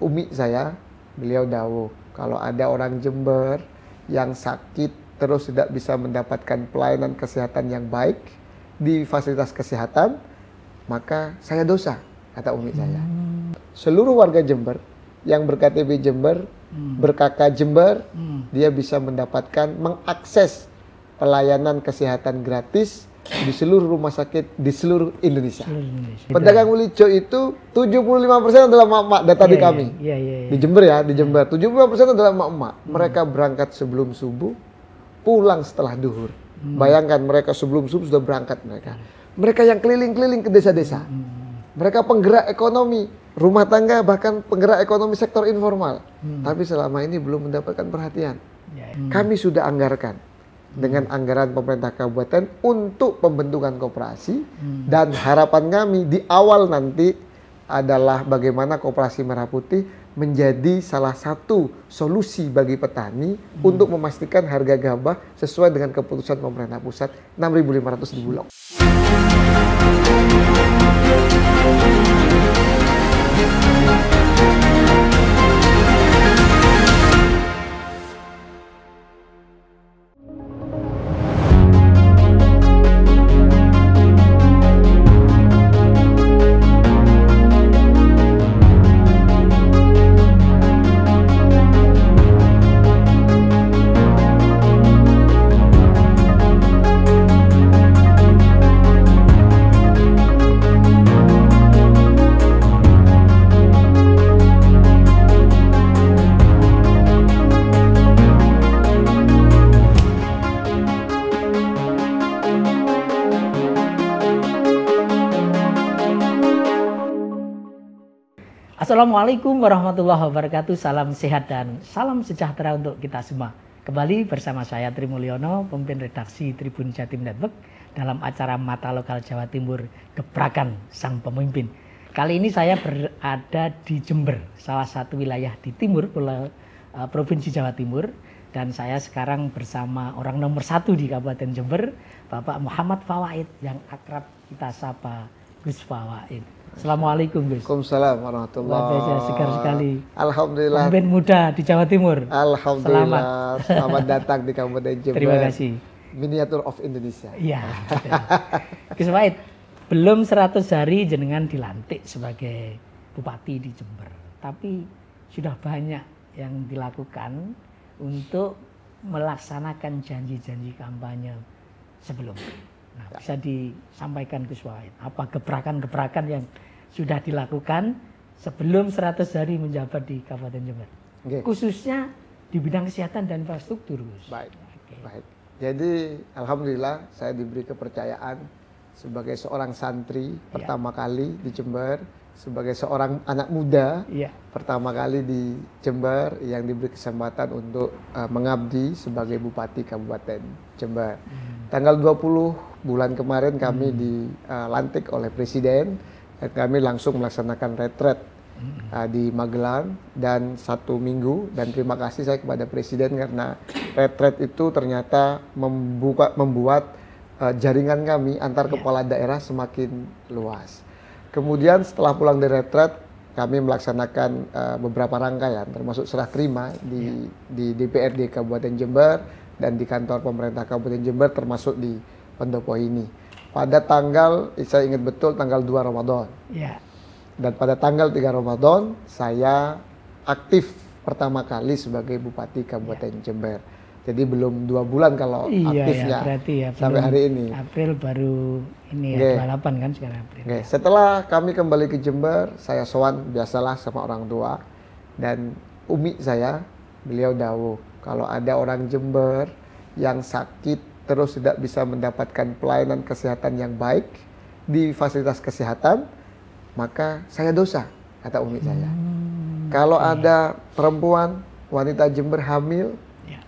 umi saya, beliau dawuh, kalau ada orang Jember yang sakit terus tidak bisa mendapatkan pelayanan kesehatan yang baik di fasilitas kesehatan, maka saya dosa, kata umi saya. Seluruh warga Jember yang ber-KTP Jember, ber-KK Jember, dia bisa mendapatkan, mengakses pelayanan kesehatan gratis di seluruh rumah sakit di seluruh Indonesia. Pedagang Ulico itu 75% adalah emak-emak, data di kami. Di Jember ya, di Jember. 75% adalah emak-emak. Mereka berangkat sebelum subuh, pulang setelah duhur. Bayangkan mereka sebelum subuh sudah berangkat mereka. Mereka yang keliling-keliling ke desa-desa. Mereka penggerak ekonomi, rumah tangga, bahkan penggerak ekonomi sektor informal. Tapi selama ini belum mendapatkan perhatian. Kami sudah anggarkan dengan anggaran pemerintah kabupaten untuk pembentukan koperasi, dan harapan kami di awal nanti adalah bagaimana Koperasi Merah Putih menjadi salah satu solusi bagi petani untuk memastikan harga gabah sesuai dengan keputusan pemerintah pusat 6.500 di Bulog. Assalamualaikum warahmatullahi wabarakatuh. Salam sehat dan salam sejahtera untuk kita semua. Kembali bersama saya Tri Mulyono, pemimpin redaksi Tribun Jatim Network, dalam acara Mata Lokal Jawa Timur, Gebrakan Sang Pemimpin. Kali ini saya berada di Jember, salah satu wilayah di timur Provinsi Jawa Timur, dan saya sekarang bersama orang nomor 1 di Kabupaten Jember, Bapak Muhammad Fawaid, yang akrab kita sapa Gus Fawaid. Assalamualaikum Gus. Waalaikumsalam warahmatullahi wabarakatuh. Segar sekali. Alhamdulillah. Pemimpin muda di Jawa Timur. Alhamdulillah. Selamat datang di Kabupaten Jember. Terima kasih. Miniatur of Indonesia. Iya. Gus Fawaid, belum 100 hari jenengan dilantik sebagai bupati di Jember, tapi sudah banyak yang dilakukan untuk melaksanakan janji-janji kampanye sebelumnya. Nah, bisa disampaikan Gus Fawaid, apa gebrakan-gebrakan yang sudah dilakukan sebelum 100 hari menjabat di Kabupaten Jember, khususnya di bidang kesehatan dan infrastruktur, Gus. Baik. Jadi alhamdulillah saya diberi kepercayaan sebagai seorang santri pertama kali di Jember, sebagai seorang anak muda pertama kali di Jember yang diberi kesempatan untuk mengabdi sebagai Bupati Kabupaten Jember. Tanggal 20 bulan kemarin kami dilantik oleh Presiden, dan kami langsung melaksanakan retret di Magelang dan 1 minggu, dan terima kasih saya kepada Presiden karena retret itu ternyata membuat jaringan kami antar kepala daerah semakin luas. Kemudian setelah pulang dari retret, kami melaksanakan beberapa rangkaian, termasuk serah terima di DPRD Kabupaten Jember dan di kantor pemerintah Kabupaten Jember, termasuk di Pendopo ini. Pada tanggal, saya ingat betul, tanggal 2 Ramadan. Dan pada tanggal 3 Ramadan, saya aktif pertama kali sebagai Bupati Kabupaten Jember. Jadi belum 2 bulan kalau aktifnya, sampai hari ini. April baru ini ya, 28 kan sekarang April. Setelah kami kembali ke Jember, saya sowan biasalah sama orang tua. Dan umi saya, beliau dawuh, kalau ada orang Jember yang sakit terus tidak bisa mendapatkan pelayanan kesehatan yang baik di fasilitas kesehatan, maka saya dosa, kata umi saya. Kalau ada perempuan, wanita Jember hamil,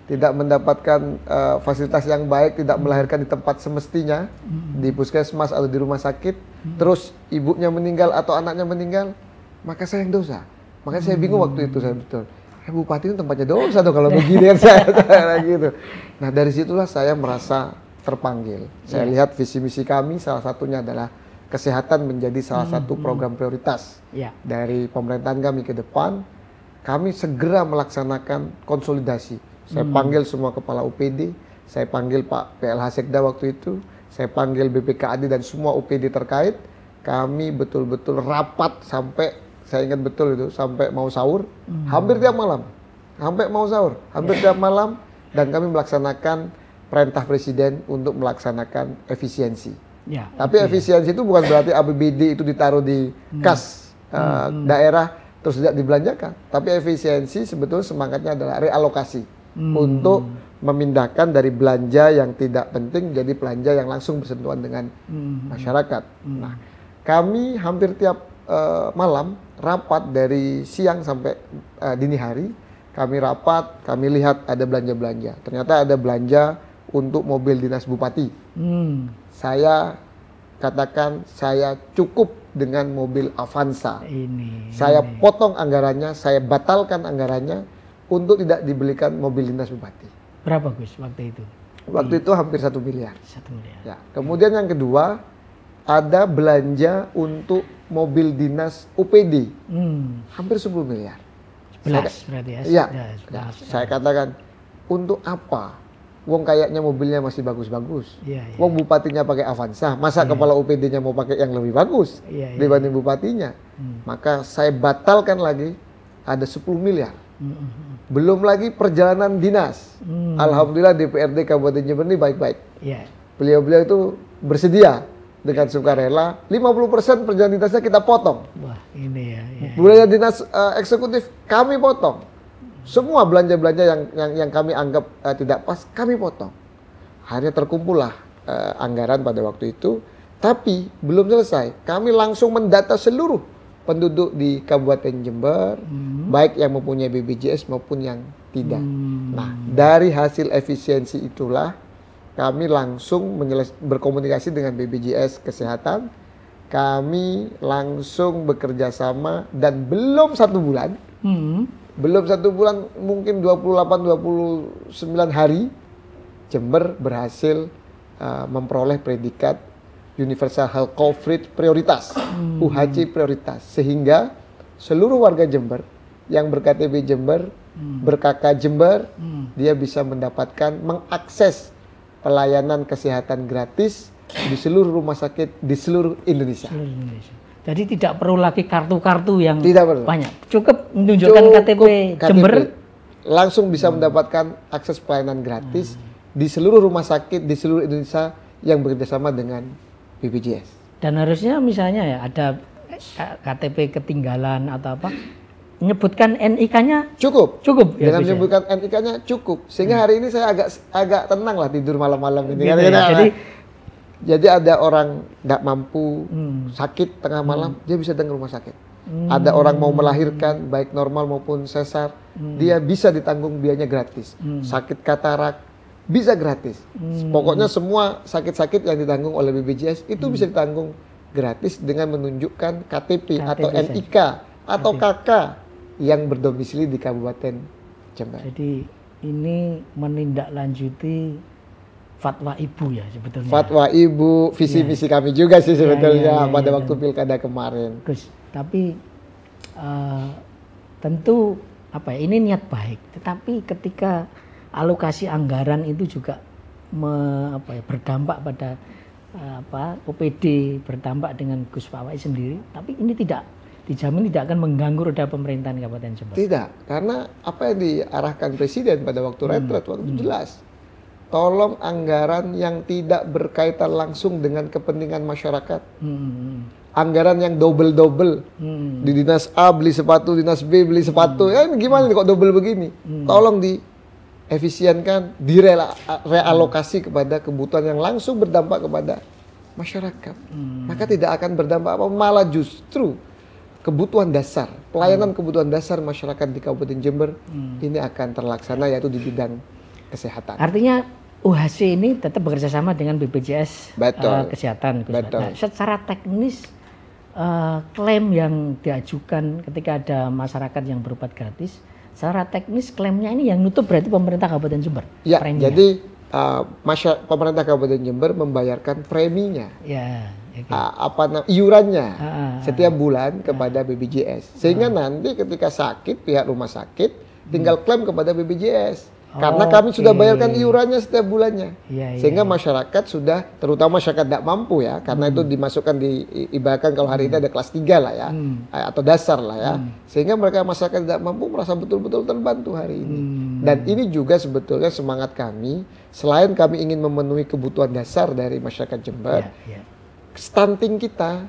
tidak mendapatkan fasilitas yang baik, tidak melahirkan di tempat semestinya, di puskesmas atau di rumah sakit, terus ibunya meninggal atau anaknya meninggal, maka saya yang dosa. Makanya saya bingung waktu itu, saya betul. Bupati itu tempatnya dosa dong kalau begini kan saya gitu. Nah dari situlah saya merasa terpanggil. Saya lihat visi misi kami salah satunya adalah kesehatan menjadi salah satu program prioritas dari pemerintahan kami ke depan. kami segera melaksanakan konsolidasi. Saya panggil semua kepala UPD, saya panggil Pak PLH Sekda waktu itu, saya panggil BPKAD dan semua UPD terkait. Kami betul-betul rapat sampai, saya ingat betul itu, sampai mau sahur, hampir tiap malam. Sampai mau sahur, hampir tiap malam, dan kami melaksanakan perintah Presiden untuk melaksanakan efisiensi. Ya, Tapi efisiensi itu bukan berarti APBD itu ditaruh di kas daerah terus tidak dibelanjakan. Tapi efisiensi sebetulnya semangatnya adalah realokasi untuk memindahkan dari belanja yang tidak penting jadi belanja yang langsung bersentuhan dengan masyarakat. Nah, kami hampir tiap malam rapat dari siang sampai dini hari. Kami rapat, kami lihat ada belanja-belanja. Ternyata ada belanja untuk mobil dinas bupati. Saya katakan saya cukup dengan mobil Avanza. Saya potong anggarannya, saya batalkan anggarannya untuk tidak dibelikan mobil dinas bupati. Berapa Gus waktu itu? Waktu itu hampir 1 miliar. 1 miliar. Ya. Kemudian yang kedua, ada belanja untuk mobil dinas UPD. Hampir 10 miliar. 11 berarti ya? Iya. Ya, saya katakan, untuk apa? Wong kayaknya mobilnya masih bagus-bagus. Wong bupatinya pakai Avanza, masa kepala UPD-nya mau pakai yang lebih bagus dibanding bupatinya? Maka saya batalkan lagi, ada 10 miliar. Belum lagi perjalanan dinas. Alhamdulillah DPRD Kabupaten Jember ini baik-baik. Beliau-beliau itu bersedia dengan sukarela, 50% perjalanan dinasnya kita potong. Wah, ini ya. Belanja dinas eksekutif kami potong. Semua belanja-belanja yang kami anggap tidak pas, kami potong. Akhirnya terkumpullah anggaran pada waktu itu. Tapi belum selesai. Kami langsung mendata seluruh penduduk di Kabupaten Jember, baik yang mempunyai BPJS maupun yang tidak. Nah, dari hasil efisiensi itulah kami langsung berkomunikasi dengan BPJS Kesehatan. Kami langsung bekerja sama dan belum 1 bulan. Belum 1 bulan, mungkin 28-29 hari, Jember berhasil memperoleh predikat Universal Health Coverage prioritas, UHC prioritas. Sehingga seluruh warga Jember yang berKTP Jember, berKK Jember, dia bisa mendapatkan, mengakses pelayanan kesehatan gratis di seluruh rumah sakit di seluruh Indonesia. Jadi tidak perlu lagi kartu-kartu yang banyak. Cukup menunjukkan KTP Jember, langsung bisa mendapatkan akses pelayanan gratis di seluruh rumah sakit di seluruh Indonesia yang bekerjasama dengan BPJS. Dan harusnya misalnya ya ada KTP ketinggalan atau apa, menyebutkan NIK-nya cukup. Ya, dengan menyebutkan NIK-nya cukup. Sehingga hari ini saya agak tenang lah tidur malam-malam ini. Jadi ada orang tidak mampu, sakit tengah malam, dia bisa datang ke rumah sakit. Ada orang mau melahirkan, baik normal maupun sesar, dia bisa ditanggung biayanya gratis. Sakit katarak, bisa gratis. Pokoknya semua sakit-sakit yang ditanggung oleh BPJS itu bisa ditanggung gratis dengan menunjukkan KTP atau NIK atau KK yang berdomisili di Kabupaten Jember. Jadi ini menindaklanjuti fatwa ibu ya sebetulnya. Fatwa ibu, visi misi kami juga sih sebetulnya pada waktu pilkada kemarin. Gus, tapi tentu apa ya, ini niat baik. Tetapi ketika alokasi anggaran itu juga berdampak pada OPD, berdampak dengan Gus Pawai sendiri. Tapi ini tidak dijamin tidak akan mengganggu roda pemerintahan Kabupaten Jember. Tidak, karena apa yang diarahkan Presiden pada waktu retret waktu itu jelas. Tolong anggaran yang tidak berkaitan langsung dengan kepentingan masyarakat. Anggaran yang double-double. Di dinas A beli sepatu, dinas B beli sepatu. Ya ini gimana nih kok double begini? Tolong diefisienkan, direalokasi kepada kebutuhan yang langsung berdampak kepada masyarakat. Maka tidak akan berdampak apa, malah justru kebutuhan dasar, pelayanan kebutuhan dasar masyarakat di Kabupaten Jember ini akan terlaksana, yaitu di bidang kesehatan. Artinya UHC ini tetap bekerja sama dengan BPJS Kesehatan. Nah, secara teknis klaim yang diajukan ketika ada masyarakat yang berobat gratis, secara teknis klaimnya ini yang nutup berarti pemerintah Kabupaten Jember. Ya, jadi pemerintah Kabupaten Jember membayarkan preminya. iurannya setiap bulan kepada BPJS. Sehingga nanti ketika sakit pihak rumah sakit tinggal klaim kepada BPJS. Karena kami sudah bayarkan iurannya setiap bulannya. Sehingga masyarakat sudah, terutama masyarakat tidak mampu ya, karena itu dimasukkan ibaratkan kalau hari ini ada kelas 3 lah ya, atau dasar lah ya. Sehingga mereka masyarakat tidak mampu merasa betul-betul terbantu hari ini. Dan ini juga sebetulnya semangat kami, selain kami ingin memenuhi kebutuhan dasar dari masyarakat Jember, stunting kita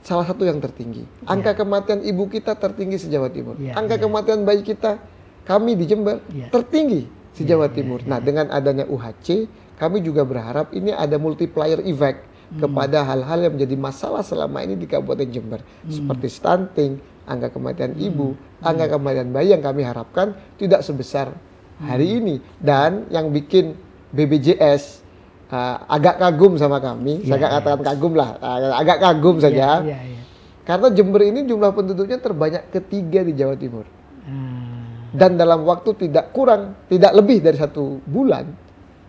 salah satu yang tertinggi. Angka kematian ibu kita tertinggi se-Jawa Timur. Angka kematian bayi kita, kami di Jember tertinggi se-Jawa Timur. Nah, dengan adanya UHC, kami juga berharap ini ada multiplier effect kepada hal-hal yang menjadi masalah selama ini di Kabupaten Jember, seperti stunting, angka kematian ibu, angka kematian bayi yang kami harapkan tidak sebesar hari ini. Dan yang bikin BPJS agak kagum sama kami, saya nggak katakan kagum lah, agak kagum saja, karena Jember ini jumlah penduduknya terbanyak ketiga di Jawa Timur. Dan dalam waktu tidak kurang, tidak lebih dari 1 bulan,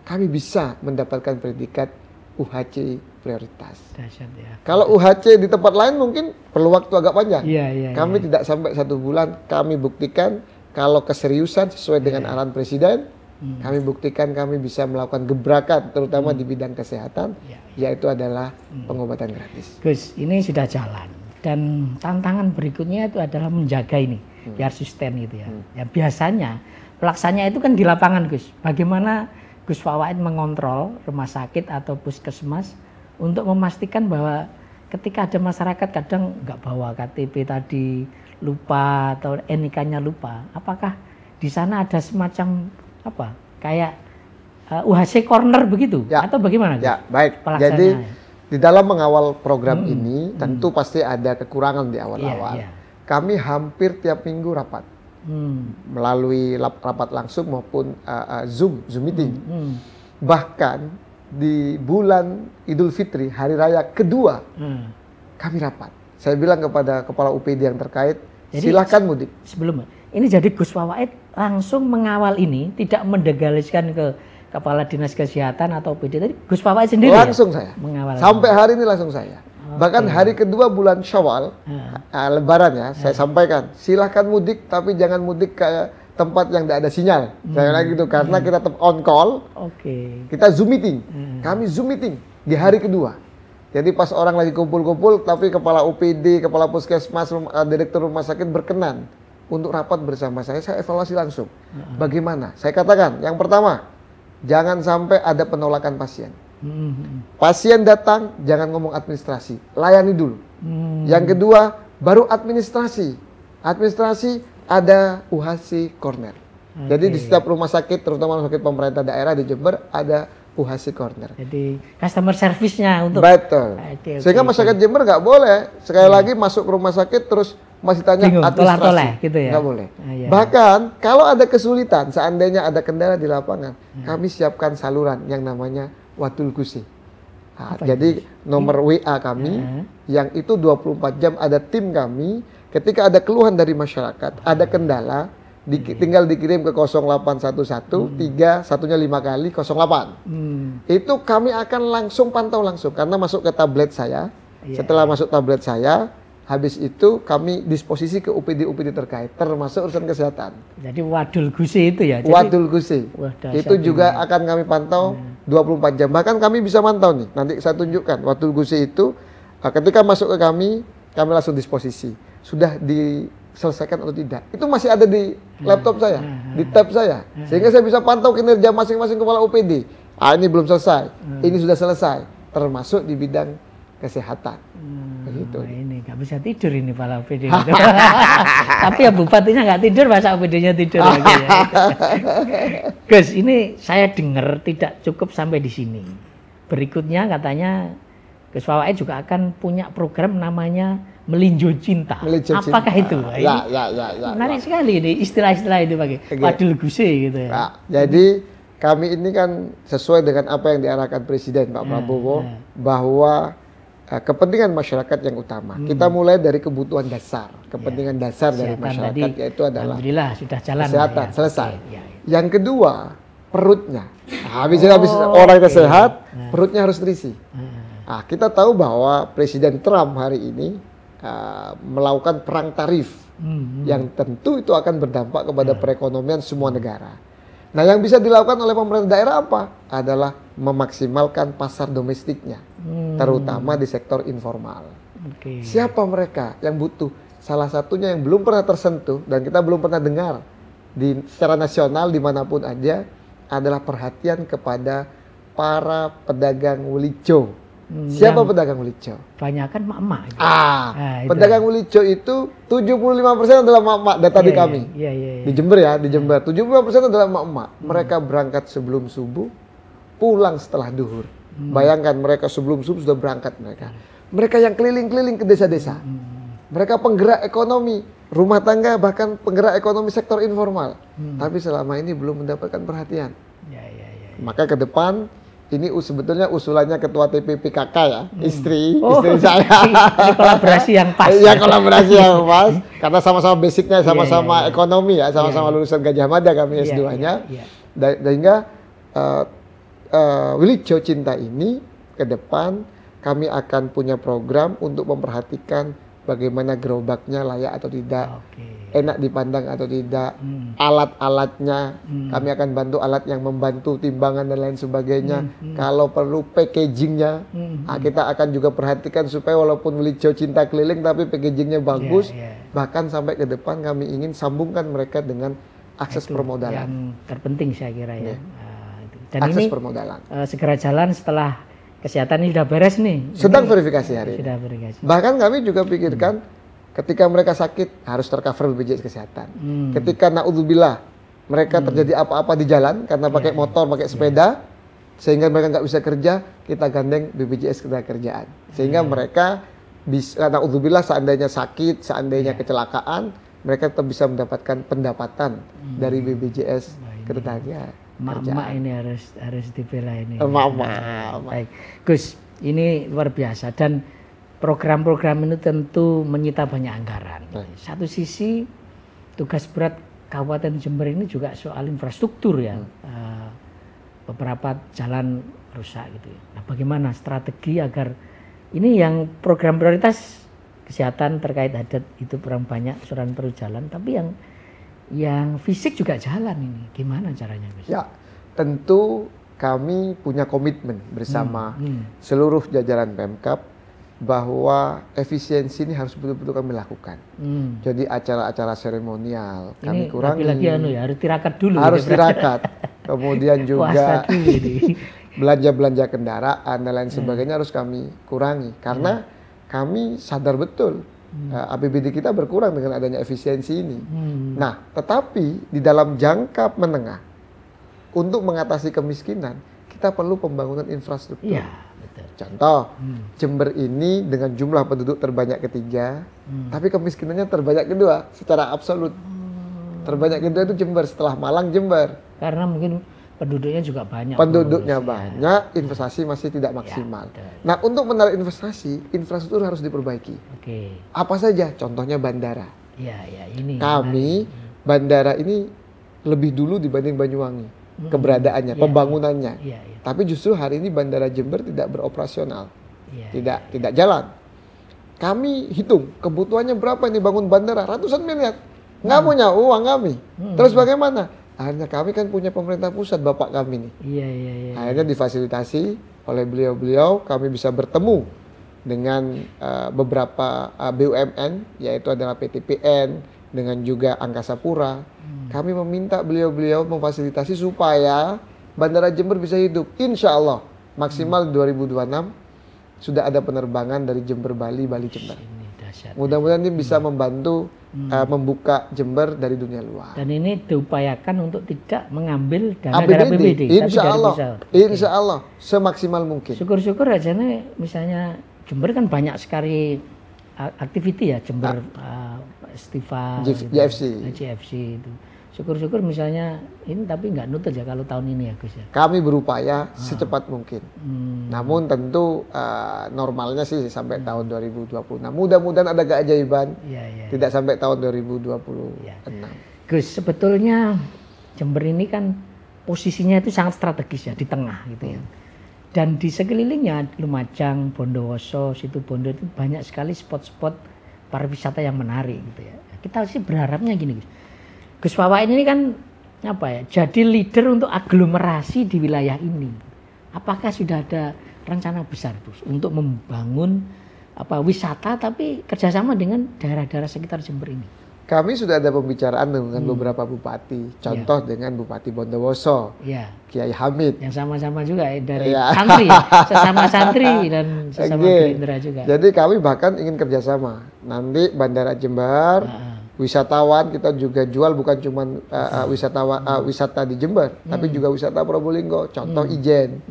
kami bisa mendapatkan predikat UHC prioritas. Dahsyat ya. Kalau UHC di tempat lain mungkin perlu waktu agak panjang. Kami tidak sampai 1 bulan, kami buktikan kalau keseriusan sesuai dengan arahan Presiden, kami buktikan kami bisa melakukan gebrakan, terutama di bidang kesehatan, yaitu adalah pengobatan gratis. Gus, ini sudah jalan. Dan tantangan berikutnya itu adalah menjaga ini, biar sustain gitu ya. Ya biasanya pelaksanya itu kan di lapangan, Gus. Bagaimana Gus Fawaid mengontrol rumah sakit atau puskesmas untuk memastikan bahwa ketika ada masyarakat kadang nggak bawa KTP tadi, lupa atau NIK-nya lupa, apakah di sana ada semacam apa kayak UHC corner begitu atau bagaimana? Ya, baik. Jadi di dalam mengawal program ini tentu pasti ada kekurangan di awal-awal. Kami hampir tiap minggu rapat melalui rapat langsung maupun Zoom meeting. Bahkan di bulan Idul Fitri, hari raya kedua, kami rapat. Saya bilang kepada kepala UPD yang terkait, silahkan mudik. Sebelum ini jadi Gus Fawaid langsung mengawal ini, tidak mendelegasikan ke Kepala Dinas Kesehatan atau PD tadi, Gus Fawaid sendiri langsung saya mengawal. Sampai hari ini langsung saya. Bahkan hari kedua bulan Syawal, Lebaran ya, saya sampaikan, silahkan mudik tapi jangan mudik ke tempat yang tidak ada sinyal. Saya bilang gitu karena kita tetap on call. Kita Zoom meeting. Kami Zoom meeting di hari kedua. Jadi pas orang lagi kumpul-kumpul, tapi kepala UPD, kepala puskesmas, direktur rumah sakit berkenan untuk rapat bersama saya evaluasi langsung. Bagaimana? Saya katakan, yang pertama, jangan sampai ada penolakan pasien. Pasien datang, jangan ngomong administrasi, layani dulu. Yang kedua, baru administrasi. Administrasi ada UHC corner. Jadi di setiap rumah sakit, terutama rumah sakit pemerintah daerah di Jember, ada UHC corner. Jadi customer service-nya untuk betul. Sehingga masyarakat Jember nggak boleh sekali lagi masuk ke rumah sakit terus masih tanya administrasi, gitu ya? Nggak boleh. Bahkan kalau ada kesulitan, seandainya ada kendala di lapangan, kami siapkan saluran yang namanya Watul Gusi. Jadi nomor WA kami yang itu 24 jam ada tim kami. Ketika ada keluhan dari masyarakat, ada kendala, tinggal dikirim ke 0811 satunya 5 kali 08. Itu kami akan langsung pantau langsung karena masuk ke tablet saya. Setelah masuk tablet saya, habis itu kami disposisi ke UPD terkait termasuk urusan kesehatan. Jadi Wadul Gusi itu ya. Wadul Gusi. Itu juga akan kami pantau 24 jam. Bahkan kami bisa mantau nih. Nanti saya tunjukkan Wadul Gusi itu ketika masuk ke kami langsung disposisi. Sudah diselesaikan atau tidak. Itu masih ada di laptop saya, di tab saya. Sehingga saya bisa pantau kinerja masing-masing kepala UPD. Ini belum selesai, ini sudah selesai. Termasuk di bidang kesehatan. Begitu. Ini nggak bisa tidur ini kepala UPD. Tapi ya bupatinya nggak tidur, masa UPD-nya tidur lagi ya. Gus, ini saya dengar tidak cukup sampai di sini. Berikutnya katanya Gus Fawaid juga akan punya program namanya Melinjo Cinta. Apakah itu? Ya. Menarik sekali ini istilah-istilah itu pakai Wadul Gusi gitu ya. Jadi kami ini kan sesuai dengan apa yang diarahkan Presiden Pak Prabowo bahwa kepentingan masyarakat yang utama. Kita mulai dari kebutuhan dasar, kepentingan dasar dari masyarakat yaitu adalah alhamdulillah sudah jalan kesehatan selesai. Yang kedua perutnya. Habis orang sehat, perutnya harus terisi. Nah, kita tahu bahwa Presiden Trump hari ini melakukan perang tarif yang tentu itu akan berdampak kepada perekonomian semua negara. Nah, yang bisa dilakukan oleh pemerintah daerah apa? Adalah memaksimalkan pasar domestiknya, terutama di sektor informal. Siapa mereka yang butuh? Salah satunya yang belum pernah tersentuh dan kita belum pernah dengar secara nasional dimanapun aja adalah perhatian kepada para pedagang wulico. Siapa pedagang wulico? Banyak kan mak-mak. Pedagang wulico itu 75% adalah mak-mak data di kami. Di Jember ya, di Jember. 75% adalah mak-mak. Mereka berangkat sebelum subuh, pulang setelah duhur. Bayangkan mereka sebelum subuh sudah berangkat mereka. Mereka yang keliling-keliling ke desa-desa. Mereka penggerak ekonomi, rumah tangga, bahkan penggerak ekonomi sektor informal. Tapi selama ini belum mendapatkan perhatian. Maka ke depan, ini sebetulnya usulannya Ketua TPPKK ya, istri saya. Ini kolaborasi yang pas. Iya, kolaborasi yang pas. Karena sama-sama basicnya, sama-sama ekonomi ya, sama-sama lulusan Gajah Mada kami S2-nya. Sehingga Wulico Cinta ini ke depan kami akan punya program untuk memperhatikan bagaimana gerobaknya layak atau tidak, enak dipandang atau tidak, alat-alatnya, kami akan bantu alat yang membantu timbangan dan lain sebagainya. Kalau perlu packagingnya, kita akan juga perhatikan supaya walaupun Wulico Cinta keliling tapi packagingnya bagus. Bahkan sampai ke depan kami ingin sambungkan mereka dengan akses permodalan. Yang terpenting saya kira ya. Dan akses ini permodalan segera jalan setelah kesehatan ini sudah beres nih. Sedang verifikasi hari ini. Sudah verifikasi. Bahkan kami juga pikirkan ketika mereka sakit harus tercover BPJS Kesehatan. Ketika naudzubillah mereka terjadi apa-apa di jalan karena pakai motor, pakai sepeda, sehingga mereka nggak bisa kerja, kita gandeng BPJS Ketenagakerjaan. Sehingga mereka bisa, naudzubillah seandainya sakit, seandainya kecelakaan, mereka tetap bisa mendapatkan pendapatan dari BPJS Ketenagakerjaan. Mak-mak ini harus dibela ini. Mak-mak. Baik, Gus, ini luar biasa dan program-program ini tentu menyita banyak anggaran. Satu sisi tugas berat Kabupaten Jember ini juga soal infrastruktur ya. Beberapa jalan rusak gitu. Nah, bagaimana strategi agar ini yang program prioritas kesehatan terkait hajat itu kurang banyak, suran perlu jalan, tapi yang fisik juga jalan ini. Gimana caranya, Gus? Ya, tentu kami punya komitmen bersama seluruh jajaran Pemkab bahwa efisiensi ini harus betul-betul kami lakukan. Jadi acara-acara seremonial kami kurangi. Lagi-lagi harus tirakat dulu. Harus tirakat. Kemudian juga belanja-belanja kendaraan dan lain sebagainya harus kami kurangi. Karena kami sadar betul APBD kita berkurang dengan adanya efisiensi ini. Nah, tetapi di dalam jangka menengah untuk mengatasi kemiskinan kita perlu pembangunan infrastruktur. Iya, betul. Contoh, Jember ini dengan jumlah penduduk terbanyak ketiga, tapi kemiskinannya terbanyak kedua secara absolut. Terbanyak kedua itu Jember, setelah Malang Jember. Karena mungkin penduduknya juga banyak. Penduduknya banyak, investasi masih tidak maksimal. Nah, untuk menarik investasi, infrastruktur harus diperbaiki. Apa saja? Contohnya bandara. Ini. Kami bandara ini lebih dulu dibanding Banyuwangi keberadaannya, pembangunannya. Tapi justru hari ini bandara Jember tidak beroperasional, tidak jalan. Kami hitung kebutuhannya berapa ini bangun bandara, ratusan miliar. Nggak punya uang kami. Terus bagaimana? Akhirnya kami kan punya pemerintah pusat, bapak kami nih. Akhirnya difasilitasi oleh beliau-beliau, kami bisa bertemu dengan beberapa BUMN, yaitu adalah PTPN, dengan juga Angkasa Pura. Kami meminta beliau-beliau memfasilitasi supaya Bandara Jember bisa hidup. Insya Allah maksimal 2026 sudah ada penerbangan dari Jember Bali, Bali Jember. Mudah-mudahan ini bisa membantu membuka Jember dari dunia luar. Dan ini diupayakan untuk tidak mengambil dana dari APBD. Insya Allah semaksimal mungkin. Syukur-syukur aja nih, misalnya Jember kan banyak sekali aktiviti ya, Jember Festival, JFC itu. Syukur-syukur misalnya ini tapi nggak nutut ya kalau tahun ini ya Gus ya. Kami berupaya secepat mungkin. Namun tentu normalnya sih sampai tahun 2026. Mudah-mudahan ada keajaiban. Tidak sampai tahun 2026. Gus, sebetulnya Jember ini kan posisinya itu sangat strategis ya di tengah gitu ya. Dan di sekelilingnya Lumajang, Bondowoso, Situbondo itu banyak sekali spot-spot pariwisata yang menarik gitu ya. Kita sih berharapnya gini Gus Wawa ini kan apa ya, jadi leader untuk aglomerasi di wilayah ini. Apakah sudah ada rencana besar Gus untuk membangun wisata tapi kerjasama dengan daerah-daerah sekitar Jember ini? Kami sudah ada pembicaraan dengan beberapa bupati, contoh dengan Bupati Bondowoso, Kiai Hamid. Yang sama-sama juga dari santri, sesama santri dan sesama Gerindra juga. Jadi kami bahkan ingin kerjasama. Nanti Bandara Jember, wisatawan kita juga jual bukan cuma wisata di Jember, tapi juga wisata Probolinggo. Contoh Ijen.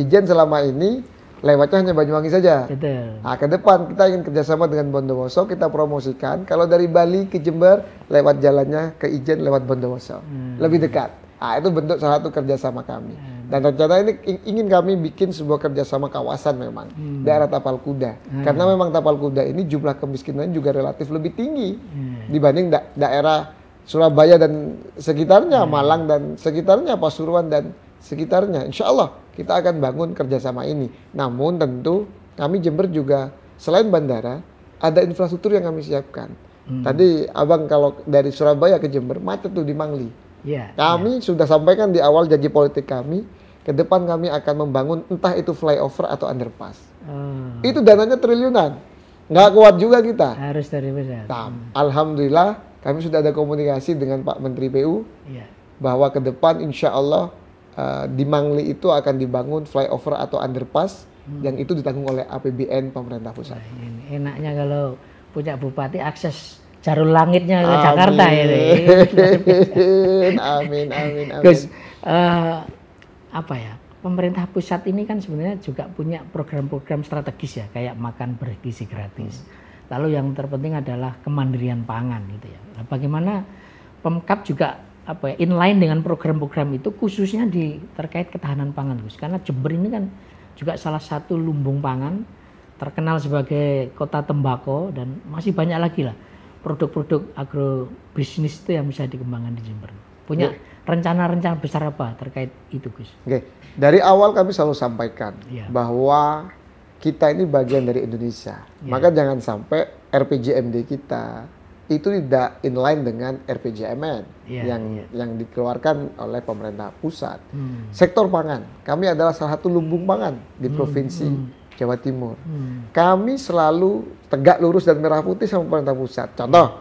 Ijen selama ini lewatnya hanya Banyuwangi saja. Betul. Nah, ke depan kita ingin kerjasama dengan Bondowoso, kita promosikan. Kalau dari Bali ke Jember, lewat jalannya ke Ijen lewat Bondowoso. Lebih dekat. Nah, itu bentuk salah satu kerjasama kami. Dan rencana ini ingin kami bikin sebuah kerjasama kawasan memang. Daerah Tapal Kuda. Karena memang Tapal Kuda ini jumlah kemiskinan juga relatif lebih tinggi. Dibanding daerah Surabaya dan sekitarnya, Malang dan sekitarnya, Pasuruan dan sekitarnya. Insya Allah kita akan bangun kerjasama ini. Namun tentu kami Jember juga selain bandara ada infrastruktur yang kami siapkan. Tadi abang kalau dari Surabaya ke Jember macet tuh di Mangli. Kami sudah sampaikan di awal janji politik kami, ke depan kami akan membangun entah itu flyover atau underpass. Itu dananya triliunan, nggak kuat juga kita. Harus dari besar. Nah, alhamdulillah kami sudah ada komunikasi dengan Pak Menteri PU bahwa ke depan insya Allah di Mangli itu akan dibangun flyover atau underpass yang itu ditanggung oleh APBN pemerintah pusat. Enaknya kalau punya bupati akses jalur langitnya ke Jakarta ya. Amin, amin, amin. Gus, pemerintah pusat ini kan sebenarnya juga punya program-program strategis ya, kayak makan bergizi gratis. Lalu yang terpenting adalah kemandirian pangan gitu ya. Nah, bagaimana Pemkab juga inline dengan program-program itu khususnya terkait ketahanan pangan Gus, karena Jember ini kan juga salah satu lumbung pangan, terkenal sebagai kota tembakau dan masih banyak lagi lah produk-produk agrobisnis itu yang bisa dikembangkan di Jember. Punya rencana-rencana besar apa terkait itu Gus? Oke, dari awal kami selalu sampaikan bahwa kita ini bagian dari Indonesia, maka jangan sampai RPJMD kita itu tidak inline dengan RPJMN yang dikeluarkan oleh pemerintah pusat. Sektor pangan, kami adalah salah satu lumbung pangan di provinsi Jawa Timur. Kami selalu tegak lurus dan merah putih sama pemerintah pusat. Contoh,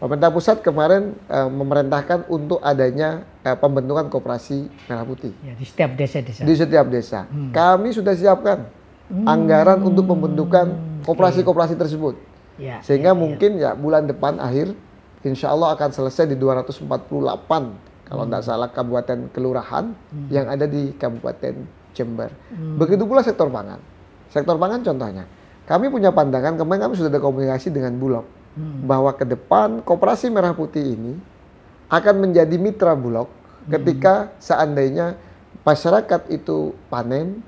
pemerintah pusat kemarin memerintahkan untuk adanya pembentukan koperasi merah putih di setiap desa-desa. Di setiap desa. Kami sudah siapkan anggaran untuk pembentukan koperasi-koperasi tersebut. Sehingga mungkin bulan depan akhir insya Allah akan selesai di 248 kalau tidak salah kabupaten kelurahan yang ada di Kabupaten Jember. Begitu pula sektor pangan. Sektor pangan contohnya, kami punya pandangan, kemarin kami sudah ada komunikasi dengan Bulog bahwa ke depan koperasi merah putih ini akan menjadi mitra Bulog ketika seandainya masyarakat itu panen,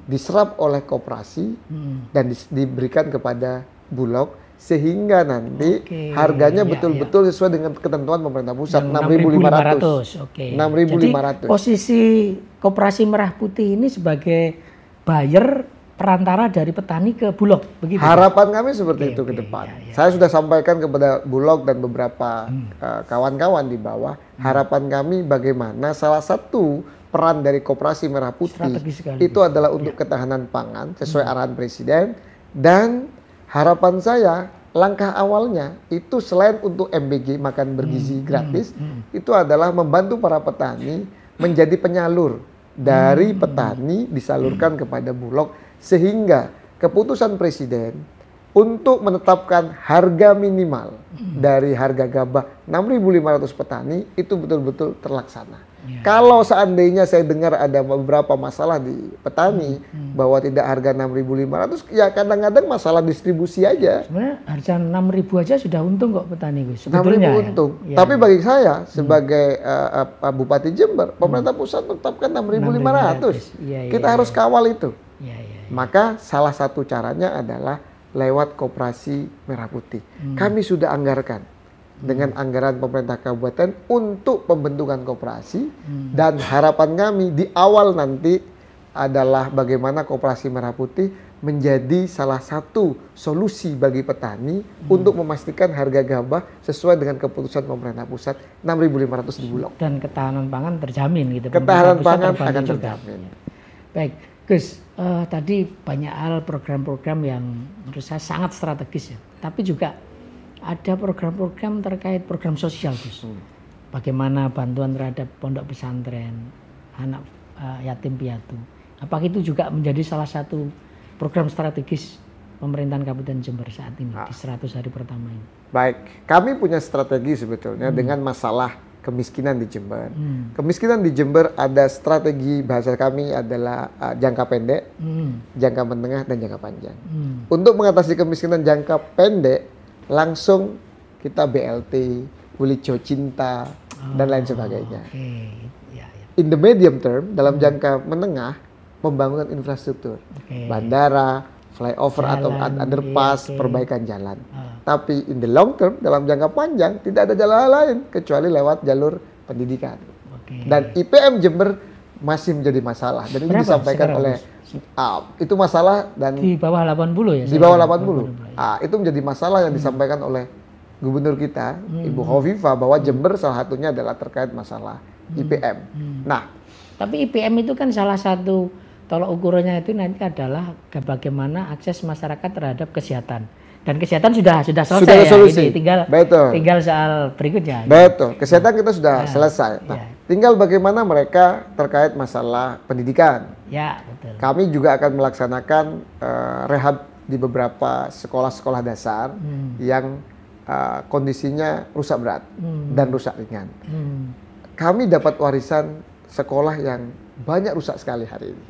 diserap oleh koperasi dan diberikan kepada Bulog, sehingga nanti harganya betul-betul sesuai dengan ketentuan pemerintah pusat 6.500. 6.500. Jadi posisi koperasi merah putih ini sebagai buyer perantara dari petani ke Bulog, begitu? Harapan kami seperti itu ke depan. Saya sudah sampaikan kepada Bulog dan beberapa kawan-kawan di bawah. Harapan kami bagaimana salah satu peran dari koperasi merah putih itu adalah untuk ketahanan pangan sesuai arahan Presiden, dan harapan saya langkah awalnya itu selain untuk MBG makan bergizi gratis, itu adalah membantu para petani menjadi penyalur dari petani disalurkan kepada Bulog, sehingga keputusan Presiden untuk menetapkan harga minimal dari harga gabah 6.500 petani itu betul-betul terlaksana. Kalau seandainya saya dengar ada beberapa masalah di petani bahwa tidak harga 6.500, ya kadang-kadang masalah distribusi aja. Sebenarnya harga 6.000 aja sudah untung kok petani Gus. 6.000 untung. Tapi bagi saya sebagai Bupati Jember, pemerintah pusat menetapkan 6.500. Kita harus kawal itu. Maka salah satu caranya adalah lewat koperasi merah putih. Kami sudah anggarkan dengan anggaran pemerintah kabupaten untuk pembentukan koperasi, dan harapan kami di awal nanti adalah bagaimana Koperasi Merah Putih menjadi salah satu solusi bagi petani untuk memastikan harga gabah sesuai dengan keputusan pemerintah pusat 6.500 di Bulog. Dan ketahanan pangan terjamin gitu. Ketahanan pangan terbantu akan juga. terjamin. Ya. Baik, Gus, tadi banyak hal program-program yang menurut saya sangat strategis ya. Tapi juga ada program-program terkait program sosial, Gus. Bagaimana bantuan terhadap pondok pesantren, anak yatim piatu. Apakah itu juga menjadi salah satu program strategis pemerintahan Kabupaten Jember saat ini di 100 hari pertama ini? Baik, kami punya strategi sebetulnya dengan masalah kemiskinan di Jember. Kemiskinan di Jember ada strategi, bahasa kami adalah jangka pendek, jangka menengah, dan jangka panjang. Untuk mengatasi kemiskinan jangka pendek, langsung kita BLT, Wulijo Cinta, dan lain sebagainya. In the medium term, dalam jangka menengah, pembangunan infrastruktur, bandara, flyover atau underpass, perbaikan jalan. Tapi in the long term, dalam jangka panjang, tidak ada jalan lain kecuali lewat jalur pendidikan. Dan IPM Jember masih menjadi masalah. Dan ini disampaikan oleh itu masalah dan di bawah 80 ya? Di bawah 80. Itu menjadi masalah yang disampaikan oleh Gubernur kita, Ibu Khofifah, bahwa Jember salah satunya adalah terkait masalah IPM. Nah, tapi IPM itu kan salah satu tolok ukurnya itu nanti adalah bagaimana akses masyarakat terhadap kesehatan. Dan kesehatan sudah selesai sudah ya. Solusi. Ini tinggal soal berikutnya. Betul. Kesehatan kita sudah selesai. Nah, tinggal bagaimana mereka terkait masalah pendidikan. Ya, betul. Kami juga akan melaksanakan rehab di beberapa sekolah-sekolah dasar yang kondisinya rusak berat dan rusak ringan. Kami dapat warisan sekolah yang banyak rusak sekali hari ini.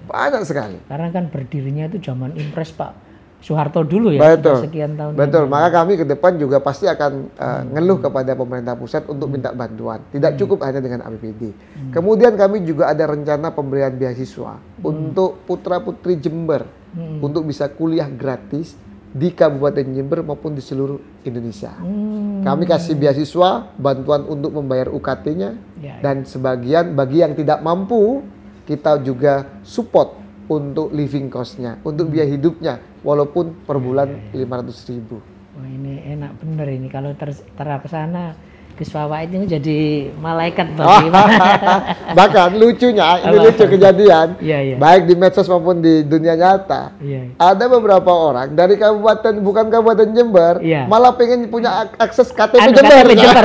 Banyak sekali. Karena kan berdirinya itu zaman Impres Pak Soeharto dulu ya. Betul. Sekian tahun. Betul. Maka kami ke depan juga pasti akan ngeluh kepada pemerintah pusat untuk minta bantuan. Tidak cukup hanya dengan APBD. Kemudian kami juga ada rencana pemberian beasiswa untuk putra-putri Jember untuk bisa kuliah gratis di Kabupaten Jember maupun di seluruh Indonesia. Kami kasih beasiswa, bantuan untuk membayar UKT-nya, dan sebagian bagi yang tidak mampu, kita juga support untuk living cost-nya, untuk biaya hidupnya, walaupun per bulan 500.000. Wah, ini enak bener ini kalau terlaksana. Gus Fawait ini jadi malaikat bagi Bahkan lucunya, ini lucu kejadian, baik di medsos maupun di dunia nyata. Ada beberapa orang dari kabupaten, bukan Kabupaten Jember, malah pengen punya akses KTP Jember.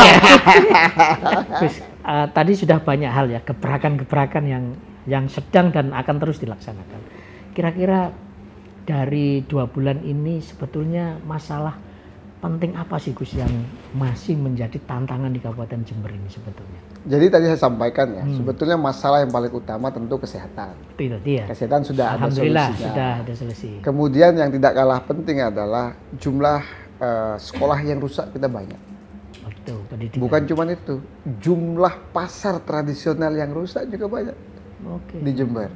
Gus, tadi sudah banyak hal ya, gebrakan-gebrakan yang sedang dan akan terus dilaksanakan. Kira-kira dari 2 bulan ini sebetulnya masalah penting apa sih Gus yang masih menjadi tantangan di Kabupaten Jember ini sebetulnya? Jadi tadi saya sampaikan ya, sebetulnya masalah yang paling utama tentu kesehatan. Itu dia. Kesehatan sudah ada Alhamdulillah solusinya. sudah ada solusi. Kemudian yang tidak kalah penting adalah jumlah sekolah yang rusak kita banyak. Betul, pendidikan. Bukan cuma itu, jumlah pasar tradisional yang rusak juga banyak di Jember.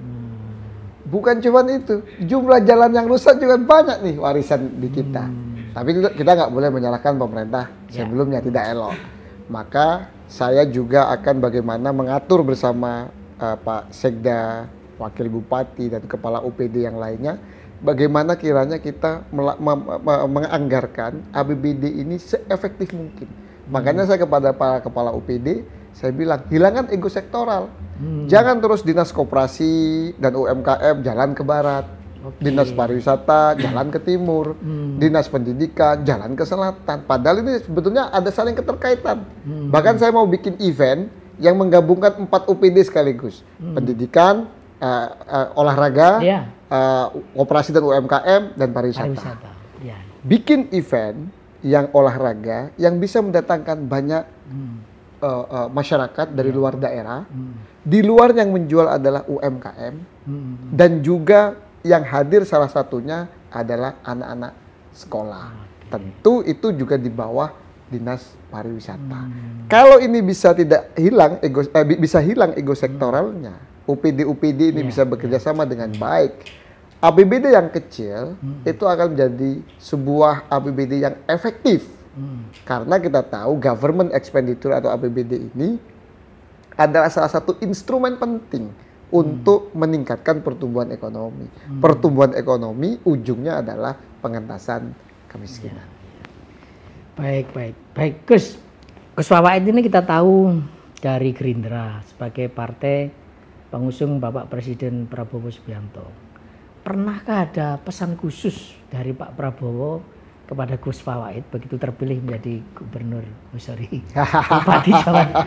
Bukan cuma itu, jumlah jalan yang rusak juga banyak nih warisan di kita. Tapi kita nggak boleh menyalahkan pemerintah sebelumnya, tidak elok. Maka saya juga akan bagaimana mengatur bersama Pak Sekda, Wakil Bupati, dan Kepala UPD yang lainnya, bagaimana kiranya kita menganggarkan APBD ini seefektif mungkin. Makanya saya kepada para Kepala UPD, saya bilang, hilangkan ego sektoral. Jangan terus dinas koperasi dan UMKM jalan ke barat. Dinas pariwisata jalan ke timur, dinas pendidikan jalan ke selatan. Padahal ini sebetulnya ada saling keterkaitan. Bahkan saya mau bikin event yang menggabungkan 4 UPD sekaligus, pendidikan, olahraga, koperasi dan UMKM, dan pariwisata. Bikin event yang olahraga yang bisa mendatangkan banyak masyarakat dari luar daerah. Di luar yang menjual adalah UMKM, dan juga yang hadir salah satunya adalah anak-anak sekolah. Tentu itu juga di bawah dinas pariwisata. Kalau ini bisa tidak hilang bisa hilang ego sektoralnya, UPD ini bisa bekerja sama dengan baik. APBD yang kecil itu akan menjadi sebuah APBD yang efektif. Karena kita tahu government expenditure atau APBD ini adalah salah satu instrumen penting untuk meningkatkan pertumbuhan ekonomi. Pertumbuhan ekonomi ujungnya adalah pengentasan kemiskinan. Baik, Gus. Gus Fawait ini kita tahu dari Gerindra sebagai partai pengusung Bapak Presiden Prabowo Subianto. Pernahkah ada pesan khusus dari Pak Prabowo kepada Gus Fawait begitu terpilih menjadi gubernur,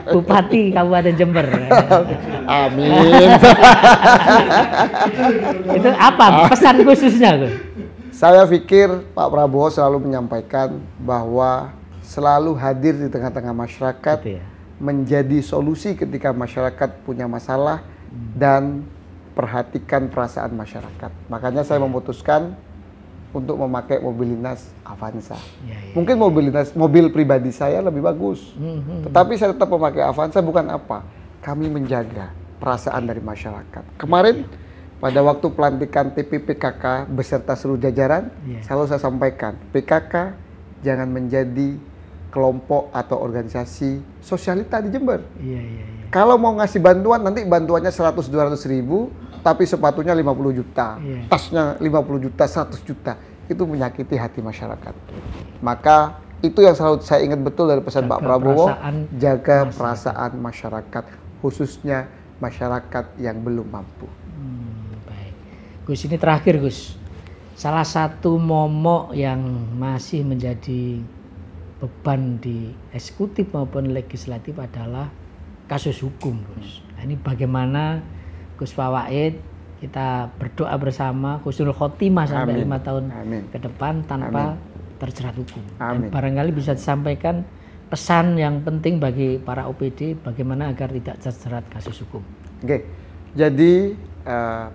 Bupati Kabupaten Jember? Amin. Itu apa pesan khususnya, Gus? Saya pikir Pak Prabowo selalu menyampaikan bahwa selalu hadir di tengah-tengah masyarakat, Gitu ya? menjadi solusi ketika masyarakat punya masalah dan perhatikan perasaan masyarakat. Makanya saya memutuskan untuk memakai mobil dinas Avanza. Mungkin mobil pribadi saya lebih bagus, tetapi saya tetap memakai Avanza. Bukan apa? Kami menjaga perasaan dari masyarakat. Kemarin pada waktu pelantikan TPPKK beserta seluruh jajaran, selalu saya sampaikan, PKK jangan menjadi kelompok atau organisasi sosialita di Jember. Kalau mau ngasih bantuan, nanti bantuannya 100-200 ribu, tapi sepatunya 50 juta, tasnya 50 juta, 100 juta. Itu menyakiti hati masyarakat. Maka itu yang selalu saya ingat betul dari pesan Pak Prabowo, jaga perasaan masyarakat, khususnya masyarakat yang belum mampu. Baik. Gus, ini terakhir Gus. Salah satu momok yang masih menjadi beban di eksekutif maupun legislatif adalah kasus hukum, Gus. Nah, ini bagaimana Gus Fawait kita berdoa bersama husnul khotimah sampai 5 tahun ke depan tanpa terjerat hukum. Dan barangkali bisa disampaikan pesan yang penting bagi para OPD bagaimana agar tidak terjerat kasus hukum. Oke, jadi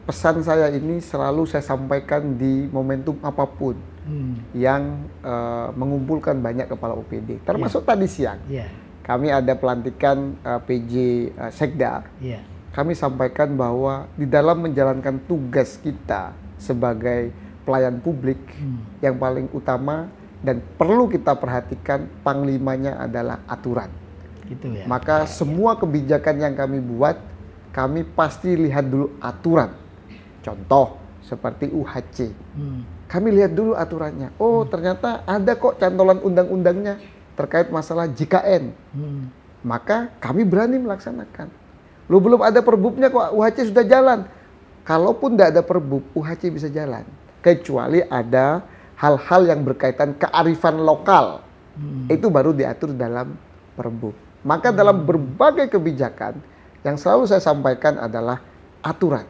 pesan saya ini selalu saya sampaikan di momentum apapun yang mengumpulkan banyak kepala OPD, termasuk tadi siang. Kami ada pelantikan PJ Sekda. Kami sampaikan bahwa di dalam menjalankan tugas kita sebagai pelayan publik, yang paling utama dan perlu kita perhatikan panglimanya adalah aturan. Gitu ya. Maka semua kebijakan yang kami buat, kami pasti lihat dulu aturan. Contoh seperti UHC. Kami lihat dulu aturannya. Oh, ternyata ada kok cantolan undang-undangnya terkait masalah JKN. Maka kami berani melaksanakan. Lu belum ada perbubnya kok UHC sudah jalan. Kalaupun tidak ada perbub, UHC bisa jalan. Kecuali ada hal-hal yang berkaitan kearifan lokal. Itu baru diatur dalam perbub. Maka dalam berbagai kebijakan yang selalu saya sampaikan adalah aturan.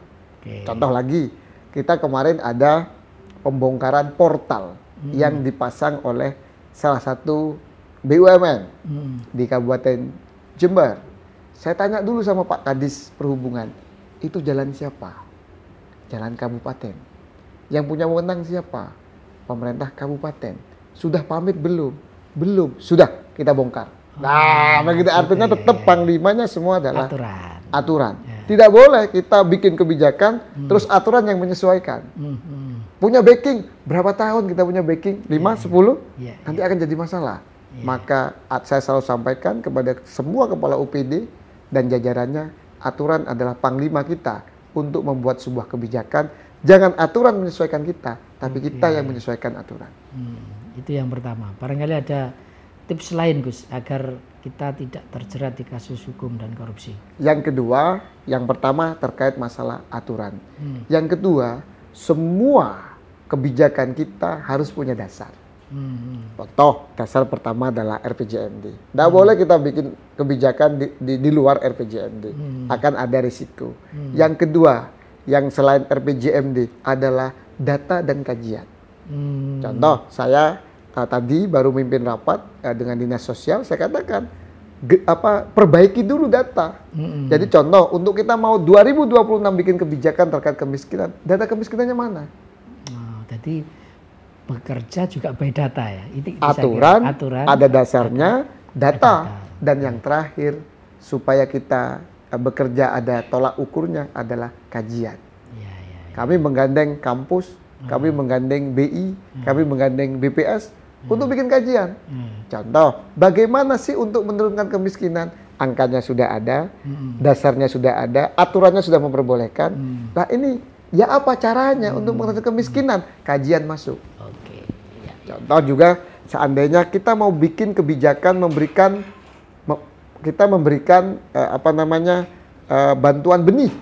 Contoh lagi, kita kemarin ada pembongkaran portal yang dipasang oleh salah satu BUMN di Kabupaten Jember. Saya tanya dulu sama Pak Kadis Perhubungan, itu jalan siapa? Jalan kabupaten. Yang punya wewenang siapa? Pemerintah kabupaten. Sudah pamit belum? Belum. Sudah, kita bongkar. Nah, begitu artinya tetap panglimanya semua adalah aturan. Tidak boleh kita bikin kebijakan, terus aturan yang menyesuaikan. Punya backing, berapa tahun kita punya backing? 5, 10? Nanti akan jadi masalah. Maka saya selalu sampaikan kepada semua kepala OPD dan jajarannya, aturan adalah panglima kita untuk membuat sebuah kebijakan. Jangan aturan menyesuaikan kita, tapi kita yang menyesuaikan aturan. Itu yang pertama. Barangkali ada tips lain, Gus, agar kita tidak terjerat di kasus hukum dan korupsi. Yang kedua, yang pertama terkait masalah aturan. Yang kedua, semua kebijakan kita harus punya dasar. Contoh, dasar pertama adalah RPJMD. Tidak boleh kita bikin kebijakan di luar RPJMD. Akan ada risiko. Yang kedua, yang selain RPJMD adalah data dan kajian. Contoh, saya tadi baru memimpin rapat dengan Dinas Sosial, saya katakan, perbaiki dulu data. Jadi contoh, untuk kita mau 2026 bikin kebijakan terkait kemiskinan, data kemiskinannya mana? Jadi bekerja juga by data ya. Aturan, ada dasarnya, data. Dan yang terakhir, supaya kita bekerja ada tolak ukurnya adalah kajian. Kami menggandeng kampus, kami menggandeng BI, kami menggandeng BPS untuk bikin kajian. Contoh, bagaimana sih untuk menurunkan kemiskinan? angkanya sudah ada, dasarnya sudah ada, aturannya sudah memperbolehkan. Nah ini ya apa caranya untuk mengatasi kemiskinan? Kajian masuk. Oke. Ya. Contoh juga seandainya kita mau bikin kebijakan kita memberikan bantuan benih,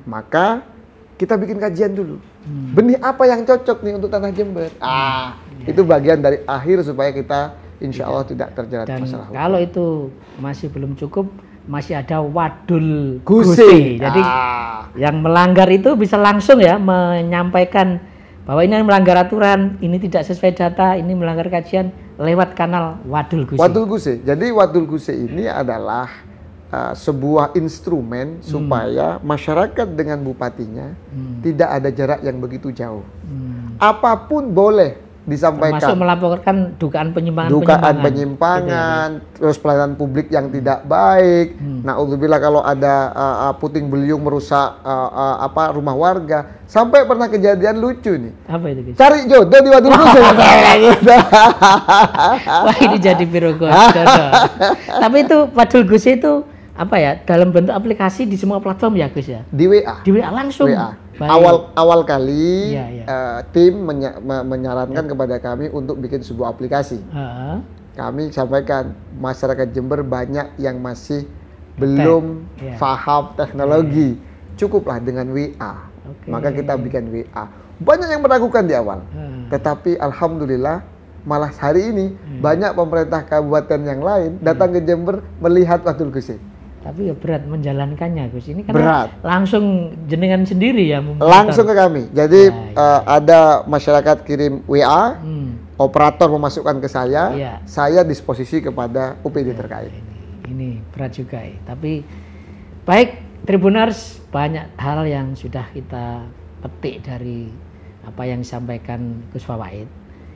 maka kita bikin kajian dulu. Benih apa yang cocok nih untuk tanah Jember? Itu bagian dari akhir supaya kita insya Allah tidak terjerat masalah hukum. Kalau itu masih belum cukup, masih ada wadul guse. Jadi yang melanggar itu bisa langsung ya menyampaikan bahwa ini melanggar aturan, ini tidak sesuai data, ini melanggar kajian lewat kanal wadul guse. Wadul guse. Jadi wadul guse ini adalah sebuah instrumen supaya masyarakat dengan bupatinya tidak ada jarak yang begitu jauh. Apapun boleh disampaikan. Termasuk melaporkan dugaan penyimpangan, terus pelayanan publik yang tidak baik. Na'udzubillah kalau ada puting beliung merusak rumah warga. Sampai pernah kejadian lucu nih. Apa itu, Gus? Cari jodoh di wadul guse. Wah, ini jadi biro jodoh. Tapi itu wadul guse itu apa ya, dalam bentuk aplikasi di semua platform ya, Gus ya? Di WA. Di WA langsung. WA. Awal kali tim menyarankan kepada kami untuk bikin sebuah aplikasi. Kami sampaikan masyarakat Jember banyak yang masih belum paham teknologi. Cukuplah dengan WA. Maka kita bikin WA. Banyak yang meragukan di awal. Tetapi alhamdulillah malah hari ini banyak pemerintah kabupaten yang lain datang ke Jember melihat wadul guse. Tapi ya berat menjalankannya, Gus. Ini kan langsung jenengan sendiri ya. Langsung ke kami. Jadi ada masyarakat kirim WA, operator memasukkan ke saya disposisi kepada UPD terkait. Ini berat juga ya. Tapi baik Tribuners, banyak hal yang sudah kita petik dari apa yang disampaikan Gus Fawaid.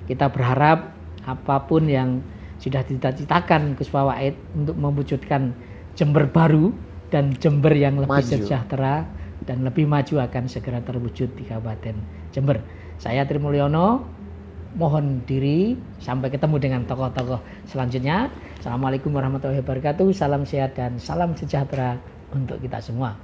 Kita berharap apapun yang sudah dicita-citakan Gus Fawaid untuk mewujudkan Jember baru dan Jember yang lebih sejahtera dan lebih maju akan segera terwujud di Kabupaten Jember. Saya Tri Mulyono mohon diri, sampai ketemu dengan tokoh-tokoh selanjutnya. Assalamualaikum warahmatullahi wabarakatuh. Salam sehat dan salam sejahtera untuk kita semua.